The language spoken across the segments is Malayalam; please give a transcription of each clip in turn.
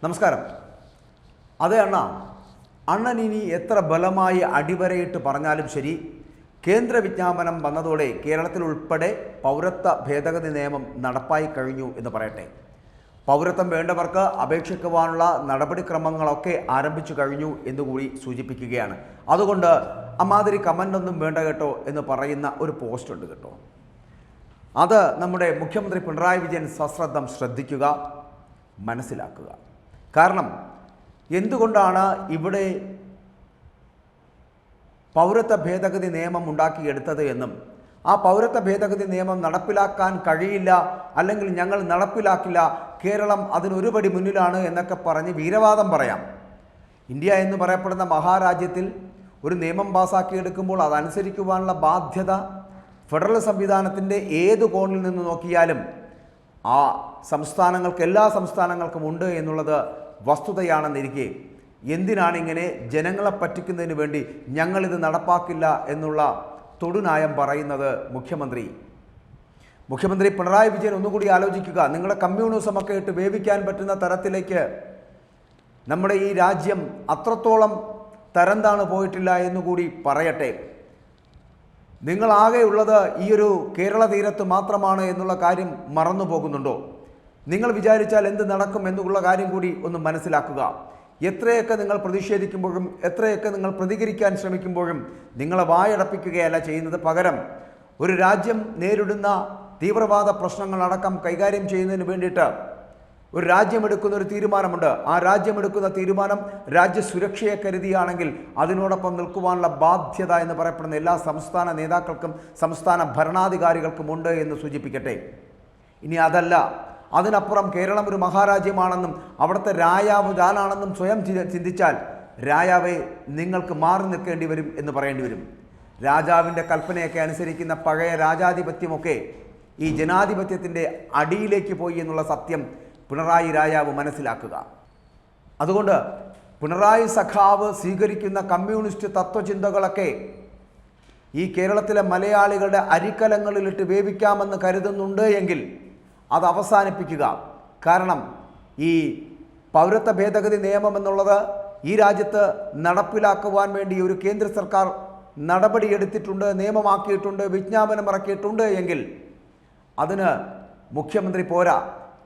നമസ്കാരം. അതെ അണ്ണൻ ഇനി എത്ര ബലമായി അടിവരയിട്ട് പറഞ്ഞാലും ശരി, കേന്ദ്ര വിജ്ഞാപനം വന്നതോടെ കേരളത്തിൽ ഉൾപ്പെടെ പൗരത്വ ഭേദഗതി നിയമം നടപ്പായി കഴിഞ്ഞു എന്ന് പറയട്ടെ. പൗരത്വം വേണ്ടവർക്ക് അപേക്ഷിക്കുവാനുള്ള നടപടിക്രമങ്ങളൊക്കെ ആരംഭിച്ചു കഴിഞ്ഞു എന്നുകൂടി സൂചിപ്പിക്കുകയാണ്. അതുകൊണ്ട് അമാതിരി കമൻ്റൊന്നും വേണ്ട കേട്ടോ എന്ന് പറയുന്ന ഒരു പോസ്റ്റ് ഉണ്ട് കേട്ടോ. അത് നമ്മുടെ മുഖ്യമന്ത്രി പിണറായി വിജയൻ സശ്രദ്ധം ശ്രദ്ധിക്കുക, മനസ്സിലാക്കുക. കാരണം എന്തുകൊണ്ടാണ് ഇവിടെ പൗരത്വ ഭേദഗതി നിയമം ഉണ്ടാക്കിയെടുത്തത് എന്നും ആ പൗരത്വ ഭേദഗതി നിയമം നടപ്പിലാക്കാൻ കഴിയില്ല, അല്ലെങ്കിൽ ഞങ്ങൾ നടപ്പിലാക്കില്ല, കേരളം അതിനൊരുപടി മുന്നിലാണ് എന്നൊക്കെ പറഞ്ഞ് വീരവാദം പറയാം. ഇന്ത്യ എന്ന് പറയപ്പെടുന്ന മഹാരാജ്യത്തിൽ ഒരു നിയമം പാസാക്കിയെടുക്കുമ്പോൾ അതനുസരിക്കുവാനുള്ള ബാധ്യത ഫെഡറൽ സംവിധാനത്തിൻ്റെ ഏത് കോണിൽ നിന്ന് നോക്കിയാലും ആ സംസ്ഥാനങ്ങൾക്ക്, എല്ലാ സംസ്ഥാനങ്ങൾക്കും ഉണ്ട് എന്നുള്ളത് വസ്തുതയാണെന്നിരിക്കെ എന്തിനാണ് ഇങ്ങനെ ജനങ്ങളെ പറ്റിക്കുന്നതിന് വേണ്ടി ഞങ്ങളിത് നടപ്പാക്കില്ല എന്നുള്ള തൊടുനായം പറയുന്നത് മുഖ്യമന്ത്രി പിണറായി വിജയൻ ഒന്നുകൂടി ആലോചിക്കുക. നിങ്ങളുടെ കമ്മ്യൂണിസമൊക്കെ ഇട്ട് വേവിക്കാൻ പറ്റുന്ന തരത്തിലേക്ക് നമ്മുടെ ഈ രാജ്യം അത്രത്തോളം തരംതാണ് പോയിട്ടില്ല എന്നുകൂടി പറയട്ടെ. നിങ്ങളാകെയുള്ളത് ഈ ഒരു കേരള തീരത്ത് മാത്രമാണ് എന്നുള്ള കാര്യം മറന്നു പോകുന്നുണ്ടോ? നിങ്ങൾ വിചാരിച്ചാൽ എന്ത് നടക്കും എന്നുള്ള കാര്യം കൂടി ഒന്ന് മനസ്സിലാക്കുക. എത്രയൊക്കെ നിങ്ങൾ പ്രതിഷേധിക്കുമ്പോഴും എത്രയൊക്കെ നിങ്ങൾ പ്രതികരിക്കാൻ ശ്രമിക്കുമ്പോഴും നിങ്ങളെ വായടപ്പിക്കുകയല്ല ചെയ്യുന്നത്. പകരം ഒരു രാജ്യം നേരിടുന്ന തീവ്രവാദ പ്രശ്നങ്ങളടക്കം കൈകാര്യം ചെയ്യുന്നതിന് വേണ്ടിയിട്ട് ഒരു രാജ്യമെടുക്കുന്ന ഒരു തീരുമാനമുണ്ട്. ആ രാജ്യമെടുക്കുന്ന തീരുമാനം രാജ്യസുരക്ഷയെ കരുതിയാണെങ്കിൽ അതിനോടൊപ്പം നിൽക്കുവാനുള്ള ബാധ്യത എന്ന് പറയപ്പെടുന്ന എല്ലാ സംസ്ഥാന നേതാക്കൾക്കും സംസ്ഥാന ഭരണാധികാരികൾക്കും ഉണ്ട് എന്ന് സൂചിപ്പിക്കട്ടെ. ഇനി അതല്ല, അതിനപ്പുറം കേരളം ഒരു മഹാരാജ്യമാണെന്നും അവിടുത്തെ രാജാവ് ഞാനാണെന്നും സ്വയം ചിന്തിച്ചാൽ രാജാവെ നിങ്ങൾക്ക് മാറി നിൽക്കേണ്ടി വരും എന്ന് പറയേണ്ടി വരും. രാജാവിൻ്റെ കൽപ്പനയൊക്കെ അനുസരിക്കുന്ന പഴയ രാജാധിപത്യമൊക്കെ ഈ ജനാധിപത്യത്തിൻ്റെ അടിയിലേക്ക് പോയി എന്നുള്ള സത്യം പിണറായി രാജാവ് മനസ്സിലാക്കുക. അതുകൊണ്ട് പിണറായി സഖാവ് സ്വീകരിക്കുന്ന കമ്മ്യൂണിസ്റ്റ് തത്വചിന്തകളൊക്കെ ഈ കേരളത്തിലെ മലയാളികളുടെ അരിക്കലങ്ങളിലിട്ട് വേവിക്കാമെന്ന് കരുതുന്നുണ്ട് എങ്കിൽ അത് അവസാനിപ്പിക്കുക. കാരണം ഈ പൗരത്വ ഭേദഗതി നിയമം എന്നുള്ളത് ഈ രാജ്യത്ത് നടപ്പിലാക്കുവാൻ വേണ്ടി ഒരു കേന്ദ്ര സർക്കാർ നടപടിയെടുത്തിട്ടുണ്ട്, നിയമമാക്കിയിട്ടുണ്ട്, വിജ്ഞാപനം ഇറക്കിയിട്ടുണ്ട് എങ്കിൽ അതിന് മുഖ്യമന്ത്രി പോരാ.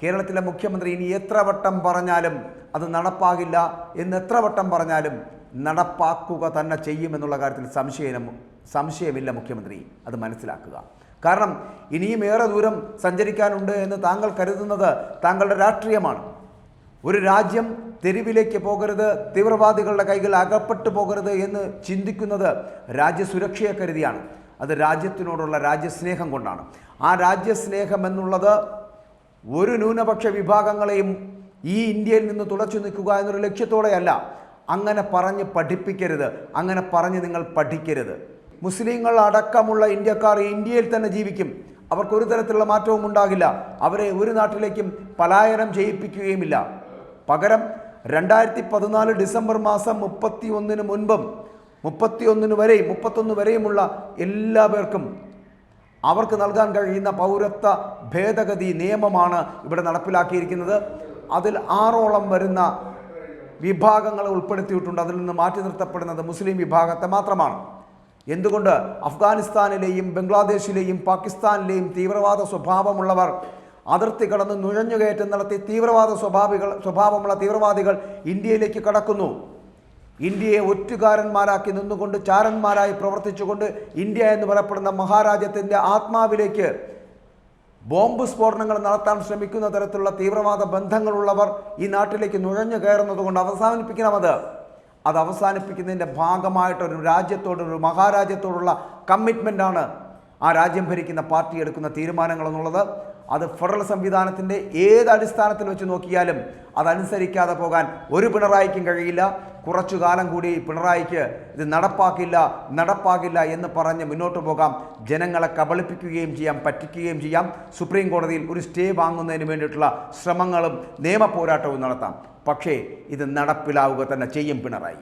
കേരളത്തിലെ മുഖ്യമന്ത്രി ഇനി എത്ര വട്ടം പറഞ്ഞാലും അത് നടപ്പാകില്ല എന്ന് എത്ര വട്ടം പറഞ്ഞാലും നടപ്പാക്കുക തന്നെ ചെയ്യുമെന്നുള്ള കാര്യത്തിൽ സംശയമില്ല. മുഖ്യമന്ത്രി അത് മനസ്സിലാക്കുക. കാരണം ഇനിയും ഏറെ ദൂരം സഞ്ചരിക്കാനുണ്ട് എന്ന് താങ്കൾ കരുതുന്നത് താങ്കളുടെ രാഷ്ട്രീയമാണ്. ഒരു രാജ്യം തെരുവിലേക്ക് പോകരുത്, തീവ്രവാദികളുടെ കൈകൾ അകപ്പെട്ടു പോകരുത് എന്ന് ചിന്തിക്കുന്നത് രാജ്യസുരക്ഷയെ കരുതിയാണ്. അത് രാജ്യത്തിനോടുള്ള രാജ്യസ്നേഹം കൊണ്ടാണ്. ആ രാജ്യസ്നേഹം എന്നുള്ളത് ഒരു ന്യൂനപക്ഷ വിഭാഗങ്ങളെയും ഈ ഇന്ത്യയിൽ നിന്ന് തുടച്ചു നിൽക്കുക എന്നൊരു ലക്ഷ്യത്തോടെയല്ല. അങ്ങനെ പറഞ്ഞ് പഠിപ്പിക്കരുത്, അങ്ങനെ പറഞ്ഞ് നിങ്ങൾ പഠിക്കരുത്. മുസ്ലിങ്ങൾ അടക്കമുള്ള ഇന്ത്യക്കാർ ഇന്ത്യയിൽ തന്നെ ജീവിക്കും. അവർക്കൊരു തരത്തിലുള്ള മാറ്റവും ഉണ്ടാകില്ല. അവരെ ഒരു നാട്ടിലേക്കും പലായനം ചെയ്യിപ്പിക്കുകയുമില്ല. പകരം 2014 ഡിസംബർ മാസം 31 മുൻപും 31 വരെയുമുള്ള എല്ലാ പേർക്കും അവർക്ക് നൽകാൻ കഴിയുന്ന പൗരത്വ ഭേദഗതി നിയമമാണ് ഇവിടെ നടപ്പിലാക്കിയിരിക്കുന്നത്. അതിൽ 6ഓളം വരുന്ന വിഭാഗങ്ങളെ ഉൾപ്പെടുത്തിയിട്ടുണ്ട്. അതിൽ നിന്ന് മാറ്റി നിർത്തപ്പെടുന്നത് മുസ്ലിം വിഭാഗത്തെ മാത്രമാണ്. എന്തുകൊണ്ട്? അഫ്ഗാനിസ്ഥാനിലെയും ബംഗ്ലാദേശിലെയും പാകിസ്ഥാനിലെയും തീവ്രവാദ സ്വഭാവമുള്ളവർ അതിർത്തി കടന്ന് നുഴഞ്ഞുകയറ്റം നടത്തി സ്വഭാവമുള്ള തീവ്രവാദികൾ ഇന്ത്യയിലേക്ക് കടക്കുന്നു. ഇന്ത്യയെ ഒറ്റുകാരന്മാരാക്കി നിന്നുകൊണ്ട് ചാരന്മാരായി പ്രവർത്തിച്ചുകൊണ്ട് ഇന്ത്യ എന്ന് പറയപ്പെടുന്ന മഹാരാജ്യത്തിൻ്റെ ആത്മാവിലേക്ക് ബോംബ് സ്ഫോടനങ്ങൾ നടത്താൻ ശ്രമിക്കുന്ന തരത്തിലുള്ള തീവ്രവാദ ബന്ധങ്ങളുള്ളവർ ഈ നാട്ടിലേക്ക് നുഴഞ്ഞു കയറുന്നത് കൊണ്ട് അവസാനിപ്പിക്കണം. അത് അവസാനിപ്പിക്കുന്നതിൻ്റെ ഭാഗമായിട്ടൊരു രാജ്യത്തോടൊരു മഹാരാജ്യത്തോടുള്ള കമ്മിറ്റ്മെൻ്റാണ് ആ രാജ്യം ഭരിക്കുന്ന പാർട്ടി എടുക്കുന്ന തീരുമാനങ്ങൾ എന്നുള്ളത്. അത് ഫെഡറൽ സംവിധാനത്തിൻ്റെ ഏത് അടിസ്ഥാനത്തിൽ വെച്ച് നോക്കിയാലും അതനുസരിക്കാതെ പോകാൻ ഒരു പിണറായിക്കും കഴിയില്ല. കുറച്ചു കാലം കൂടി പിണറായിക്ക് ഇത് നടപ്പാകില്ല എന്ന് പറഞ്ഞ് മുന്നോട്ട് പോകാം. ജനങ്ങളെ കബളിപ്പിക്കുകയും ചെയ്യാം, പറ്റിക്കുകയും ചെയ്യാം. സുപ്രീം കോടതിയിൽ ഒരു സ്റ്റേ വാങ്ങുന്നതിന് വേണ്ടിയിട്ടുള്ള ശ്രമങ്ങളും നിയമ പോരാട്ടവും നടത്താം. പക്ഷേ ഇത് നടപ്പിലാവുക തന്നെ ചെയ്യും പിണറായി.